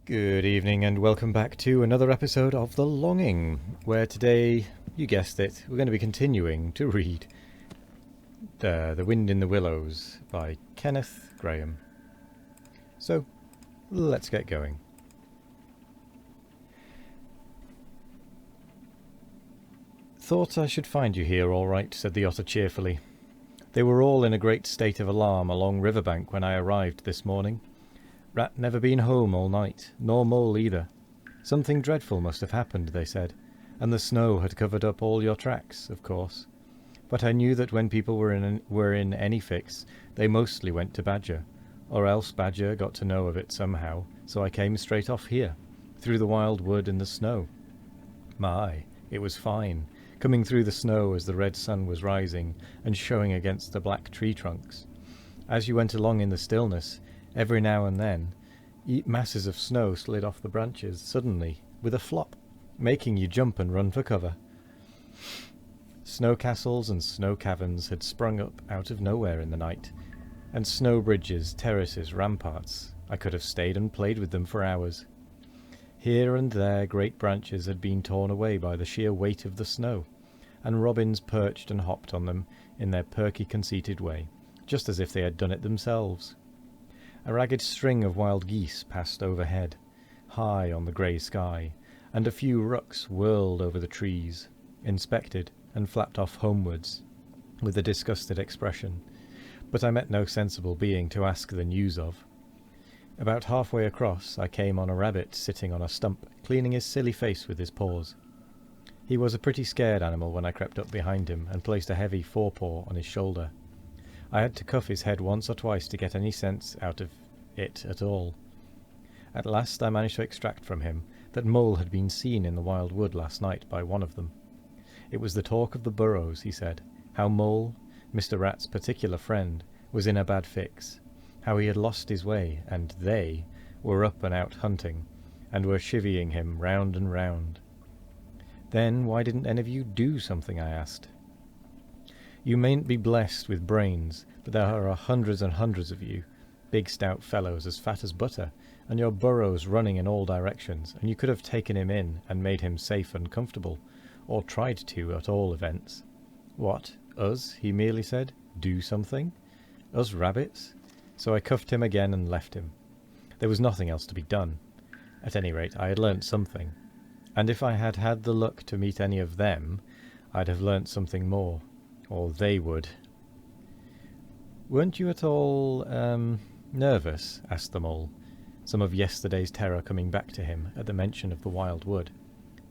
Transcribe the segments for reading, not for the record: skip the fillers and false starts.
Good evening and welcome back to another episode of The Longing, where today, you guessed it, we're going to be continuing to read The Wind in the Willows by Kenneth Grahame. So, let's get going. Thought I should find you here all right, said the otter cheerfully. They were all in a great state of alarm along riverbank when I arrived this morning. Rat never been home all night, nor Mole either. Something dreadful must have happened, they said, and the snow had covered up all your tracks, of course. But I knew that when people were in any fix, they mostly went to Badger, or else Badger got to know of it somehow, so I came straight off here, through the wild wood and the snow. My, it was fine, coming through the snow as the red sun was rising and showing against the black tree trunks. As you went along in the stillness, every now and then, masses of snow slid off the branches suddenly, with a flop, making you jump and run for cover. Snow castles and snow caverns had sprung up out of nowhere in the night, and snow bridges, terraces, ramparts. I could have stayed and played with them for hours. Here and there great branches had been torn away by the sheer weight of the snow, and robins perched and hopped on them in their perky, conceited way, just as if they had done it themselves. A ragged string of wild geese passed overhead, high on the grey sky, and a few rooks whirled over the trees, inspected, and flapped off homewards, with a disgusted expression, but I met no sensible being to ask the news of. About halfway across I came on a rabbit sitting on a stump, cleaning his silly face with his paws. He was a pretty scared animal when I crept up behind him and placed a heavy forepaw on his shoulder. I had to cuff his head once or twice to get any sense out of it at all. At last I managed to extract from him that Mole had been seen in the wild wood last night by one of them. It was the talk of the burrows, he said, how Mole, Mr. Rat's particular friend, was in a bad fix, how he had lost his way, and they were up and out hunting, and were chivying him round and round. Then why didn't any of you do something, I asked. You mayn't be blessed with brains, but there are hundreds and hundreds of you, big stout fellows as fat as butter, and your burrows running in all directions, and you could have taken him in and made him safe and comfortable, or tried to at all events. What, us, he merely said, do something? Us rabbits? So I cuffed him again and left him. There was nothing else to be done. At any rate, I had learnt something, and if I had had the luck to meet any of them, I'd have learnt something more. Or they would. Weren't you at all, nervous? Asked the Mole, some of yesterday's terror coming back to him at the mention of the wild wood.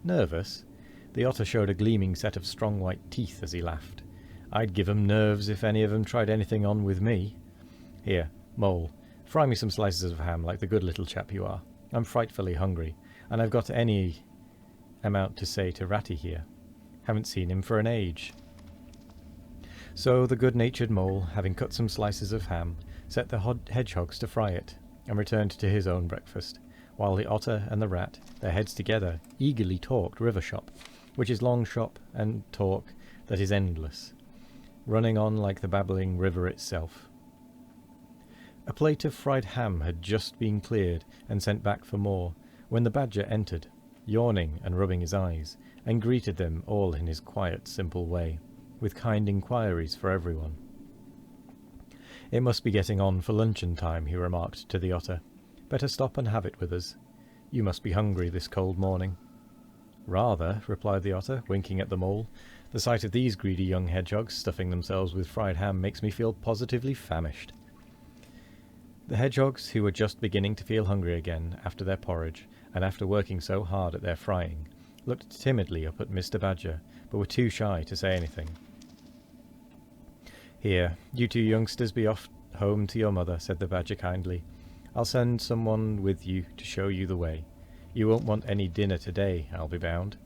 Nervous? The otter showed a gleaming set of strong white teeth as he laughed. I'd give 'em nerves if any of 'em tried anything on with me. Here, Mole, fry me some slices of ham like the good little chap you are. I'm frightfully hungry, and I've got any amount to say to Ratty here. Haven't seen him for an age. So the good-natured Mole, having cut some slices of ham, set the hedgehogs to fry it, and returned to his own breakfast, while the otter and the rat, their heads together, eagerly talked river shop, which is long shop and talk that is endless, running on like the babbling river itself. A plate of fried ham had just been cleared and sent back for more, when the Badger entered, yawning and rubbing his eyes, and greeted them all in his quiet, simple way, with kind inquiries for everyone. It must be getting on for luncheon time, he remarked to the otter. Better stop and have it with us. You must be hungry this cold morning. Rather, replied the otter, winking at the Mole. The sight of these greedy young hedgehogs stuffing themselves with fried ham makes me feel positively famished. The hedgehogs, who were just beginning to feel hungry again after their porridge, and after working so hard at their frying, looked timidly up at Mr. Badger, but were too shy to say anything. Here, you two youngsters be off home to your mother, said the Badger kindly. I'll send someone with you to show you the way. You won't want any dinner today, I'll be bound.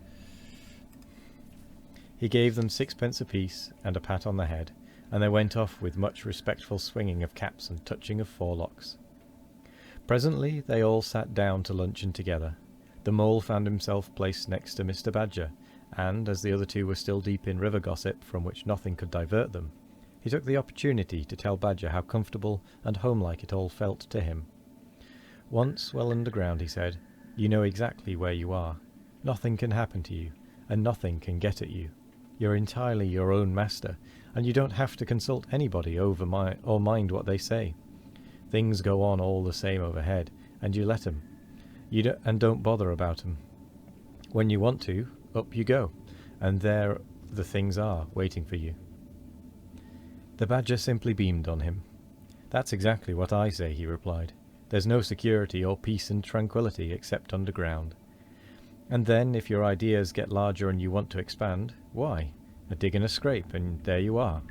He gave them 6 pence apiece and a pat on the head, and they went off with much respectful swinging of caps and touching of forelocks. Presently they all sat down to luncheon together. The Mole found himself placed next to Mr. Badger, and, as the other two were still deep in river gossip from which nothing could divert them, he took the opportunity to tell Badger how comfortable and homelike it all felt to him. Once well underground, he said, you know exactly where you are. Nothing can happen to you, and nothing can get at you. You're entirely your own master, and you don't have to consult anybody or mind what they say. Things go on all the same overhead, and you let 'em. And don't bother about 'em. When you want to, up you go, and there the things are, waiting for you. The badger simply beamed on him. That's exactly what I say, he replied. There's no security or peace and tranquility except underground. And then, if your ideas get larger and you want to expand, why, a dig and a scrape, and there you are.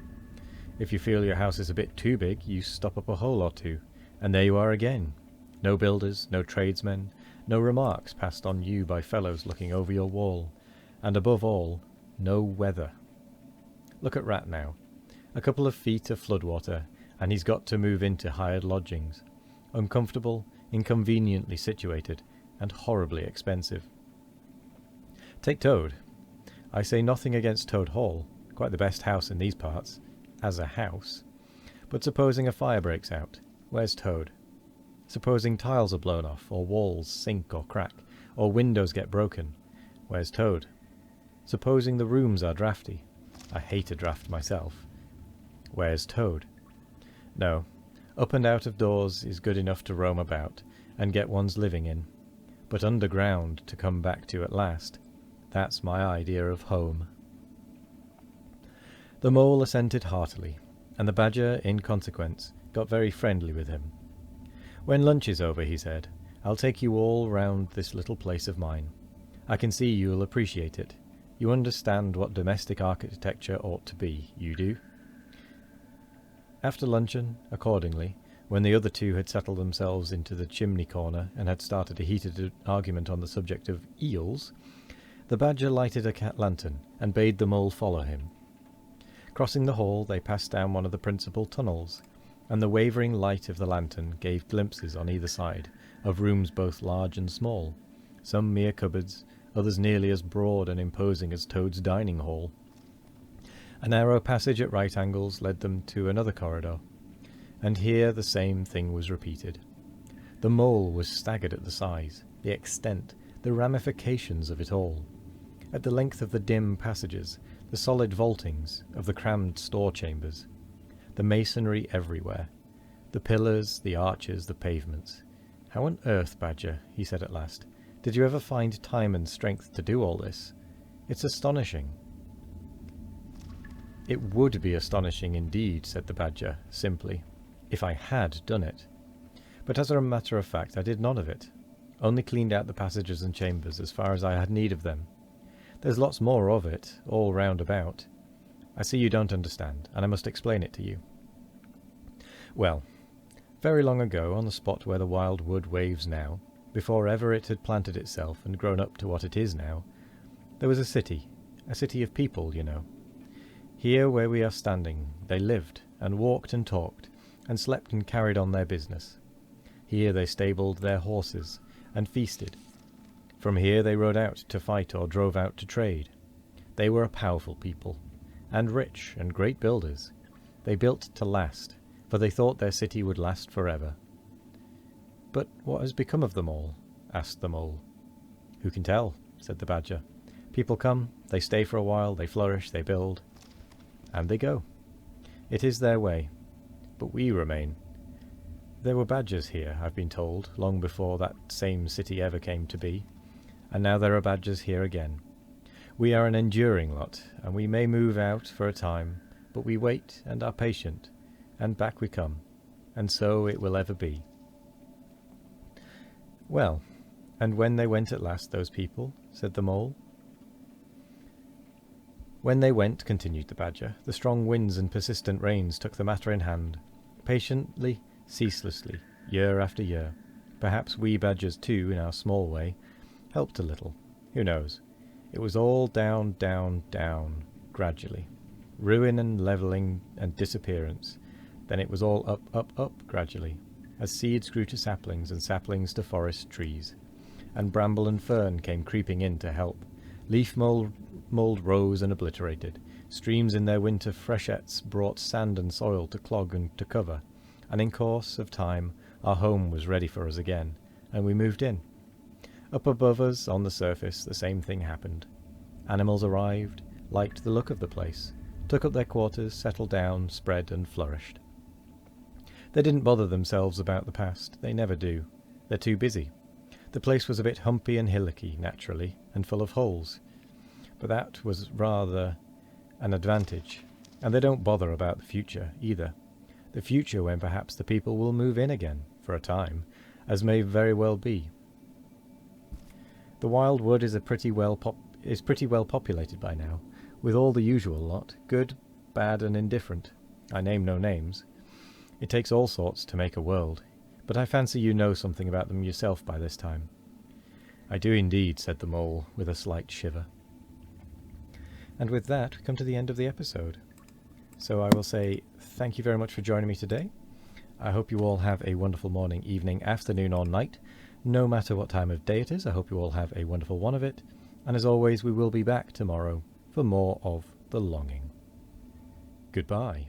If you feel your house is a bit too big, you stop up a hole or two, and there you are again. No builders, no tradesmen, no remarks passed on you by fellows looking over your wall, and above all, no weather. Look at Rat now. A couple of feet of floodwater, and he's got to move into hired lodgings. Uncomfortable, inconveniently situated, and horribly expensive. Take Toad. I say nothing against Toad Hall, quite the best house in these parts, as a house. But supposing a fire breaks out, where's Toad? Supposing tiles are blown off, or walls sink or crack, or windows get broken, where's Toad? Supposing the rooms are drafty. I hate a draft myself. Where's Toad? No, up and out of doors is good enough to roam about, and get one's living in. But underground to come back to at last, that's my idea of home. The mole assented heartily, and the badger, in consequence, got very friendly with him. When lunch is over, he said, I'll take you all round this little place of mine. I can see you'll appreciate it. You understand what domestic architecture ought to be, you do? After luncheon, accordingly, when the other two had settled themselves into the chimney corner and had started a heated argument on the subject of eels, the badger lighted a cat lantern and bade the mole follow him. Crossing the hall, they passed down one of the principal tunnels, and the wavering light of the lantern gave glimpses on either side of rooms both large and small, some mere cupboards, others nearly as broad and imposing as Toad's dining hall. A narrow passage at right angles led them to another corridor, and here the same thing was repeated. The mole was staggered at the size, the extent, the ramifications of it all. At the length of the dim passages, the solid vaultings of the crammed store chambers, the masonry everywhere, the pillars, the arches, the pavements. How on earth, Badger, he said at last, did you ever find time and strength to do all this? It's astonishing. It would be astonishing indeed, said the badger, simply, if I had done it. But as a matter of fact, I did none of it, only cleaned out the passages and chambers as far as I had need of them. There's lots more of it, all round about. I see you don't understand, and I must explain it to you. Well, very long ago, on the spot where the wild wood waves now, before ever it had planted itself and grown up to what it is now, there was a city of people, you know. Here where we are standing, they lived, and walked and talked, and slept and carried on their business. Here they stabled their horses, and feasted. From here they rode out to fight or drove out to trade. They were a powerful people, and rich, and great builders. They built to last, for they thought their city would last forever. But what has become of them all? Asked the mole. Who can tell? Said the badger. People come, they stay for a while, they flourish, they build, and they go. It is their way. But we remain. There were badgers here, I've been told, long before that same city ever came to be, and now there are badgers here again. We are an enduring lot, and we may move out for a time, but we wait and are patient, and back we come, and so it will ever be. Well, and when they went at last, those people, said the mole. When they went, continued the badger, the strong winds and persistent rains took the matter in hand, patiently, ceaselessly, year after year. Perhaps we badgers too, in our small way, helped a little. Who knows? It was all down, down, down, gradually. Ruin and levelling and disappearance. Then it was all up, up, up, gradually, as seeds grew to saplings and saplings to forest trees. And bramble and fern came creeping in to help. Leaf mould rose and obliterated. Streams in their winter freshets brought sand and soil to clog and to cover. And in course of time our home was ready for us again, and we moved in. Up above us, on the surface, the same thing happened. Animals arrived, liked the look of the place, took up their quarters, settled down, spread and flourished. They didn't bother themselves about the past. They never do. They're too busy. The place was a bit humpy and hillocky, naturally, and full of holes. But that was rather an advantage. And they don't bother about the future, either. The future when perhaps the people will move in again, for a time, as may very well be. The Wild Wood is pretty well populated by now, with all the usual lot, good, bad and indifferent. I name no names. It takes all sorts to make a world, but I fancy you know something about them yourself by this time. I do indeed, said the Mole, with a slight shiver. And with that, we come to the end of the episode. So I will say thank you very much for joining me today. I hope you all have a wonderful morning, evening, afternoon or night. No matter what time of day it is, I hope you all have a wonderful one of it. And as always, we will be back tomorrow for more of The Longing. Goodbye.